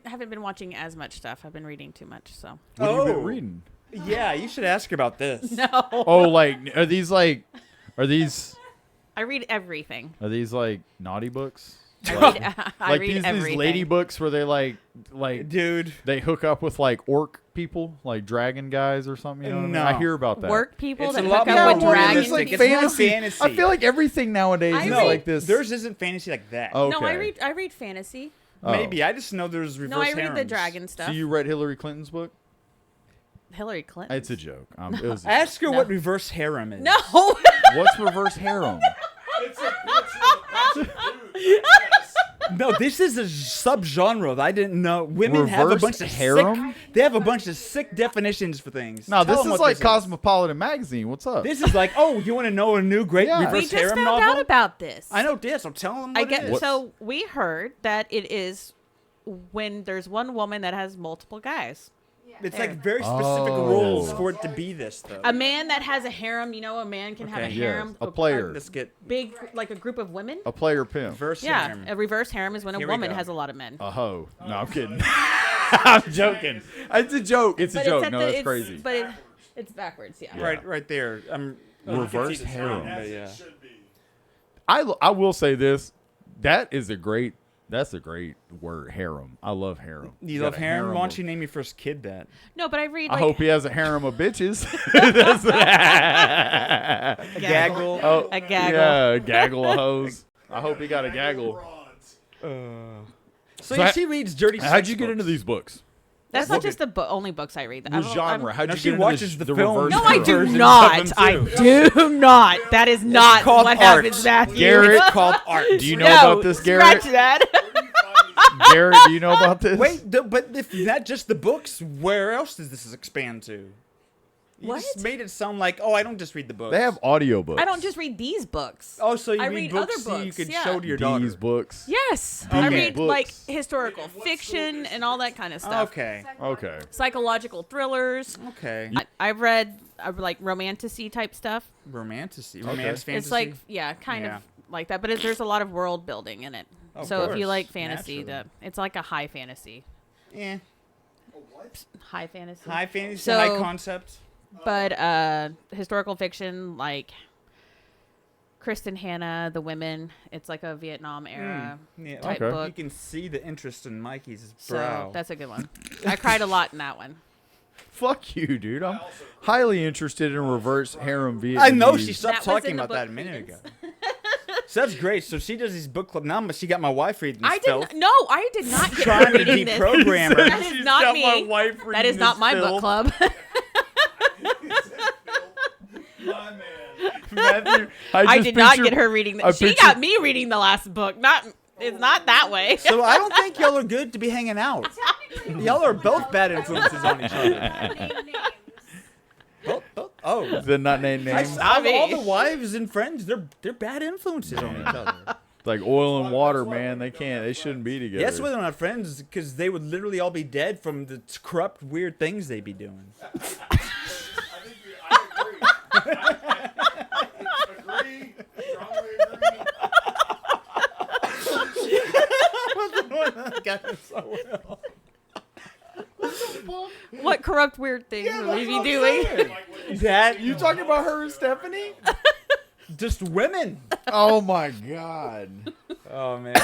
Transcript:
haven't been watching as much stuff. I've been reading too much. So. What have you been reading? Yeah, you should ask her about this. No. Oh, like are these? I read everything. Are these like naughty books? I read these everything. lady books where they like dude, they hook up with like orc people, like dragon guys or something. You know what I mean? No. I hear about that. Work people It's that a lot hook more up with dragons. It's like It's more fantasy. fantasy. I feel like everything nowadays is like this. Theirs isn't fantasy like that. Okay. No, I read fantasy. Oh. Maybe I just know there's reverse No, I read harems. the dragon stuff. So you read Hillary Clinton's book? Hillary Clinton. It's a joke. It was a Ask her No. what reverse harem is. No. What's reverse harem? It's a bunch of dudes. No, this is a subgenre that I didn't know. Women have a Reverse bunch of harem? They have a bunch of sick definitions for things. No, Tell this 'em is what like Cosmopolitan magazine. What's up? This is like, oh, you want to know a new great Yeah. reverse We just harem found novel? out about this. I know this. I'm telling them what it is. So we heard that it is when there's one woman that has multiple guys. It's like very specific Oh. rules for it to be this, though. A man that has a harem, a man can have a Okay. harem. Yes, a player. Let's get Big, like a group of women. A player pimp. reverse Yeah, harem. a reverse harem is when a Here we woman go. has a lot of men. A hoe. No, I'm kidding. I'm joking. It's a joke. It's a joke. at No, the- that's it's- crazy. But it's backwards, yeah. Right there. Reverse you can see the harem. sign, but As yeah. it should be. I will say this. That's a great word, harem. I love harem. You Got love a harem? Why of- don't you name your first kid that? No, but I read. I Like, hope he has a harem of bitches. That's A gaggle. Oh, A gaggle. Yeah, a gaggle of hoes. I hope he got a gaggle. Bronze. So So she reads dirty sex How'd you get into books. these books? That's not just the only books I read. The genre. How'd No, you she get into watches the the film. reverse No, I harem? do versions of not. them, I too. do not. That is not called what art. happens, Matthew. Garrett, It's called art. Do you know No, about this, Garrett? Scratch that. Garrett, do you know about this? Wait, but if not just the books, where else does this expand to? You What? just made it sound like, oh, I don't just read the books. They have audiobooks. I don't just read these books. Oh, so you I read read books other so you books, could yeah. show to your daughter. These books. Yes, I Okay. read like Books. historical fiction and all that kind of stuff. Okay. Okay. Psychological thrillers. Okay. I've read like romantic-y type stuff. Romantasy. Okay. Romance fantasy. It's like kind Yeah. of like that, but there's a lot of world building in it. Of So if you course, like fantasy, naturally. it's like a high fantasy. Eh. High fantasy. High fantasy, So- high concept. But historical fiction like Kristen Hanna, The Women. It's like a Vietnam era Yeah. type Okay. book. You can see the interest in Mikey's So brow. that's a good one. I cried a lot in that one. Fuck you, dude. I'm highly interested in reverse harem Vietnamese. I know she stopped That was talking in the about that a book minute ago. Credence. So that's great. So she does these book club now, but she got my wife reading I stuff. didn't. No, I did not get Trying her to reading this. deprogram her. That is She's not got me. my wife That reading is not this my book filth. club. My man. Matthew, I just did not picture- get her reading I that. She picture- got me reading the last book. It's not that way. So I don't think y'all are good to be hanging out. Y'all are both bad influences on each other. Oh. Did not name names. Out of me. all the wives and friends, they're bad influences on each other. Like oil and water, man. They shouldn't be together. Yes, we're not friends because they would literally all be dead from the corrupt, weird things they be doing. I agree. Strongly agree. Got it so well. What corrupt weird things would we be doing? That You talking about her and Stephanie? just women. Oh my god. Oh man.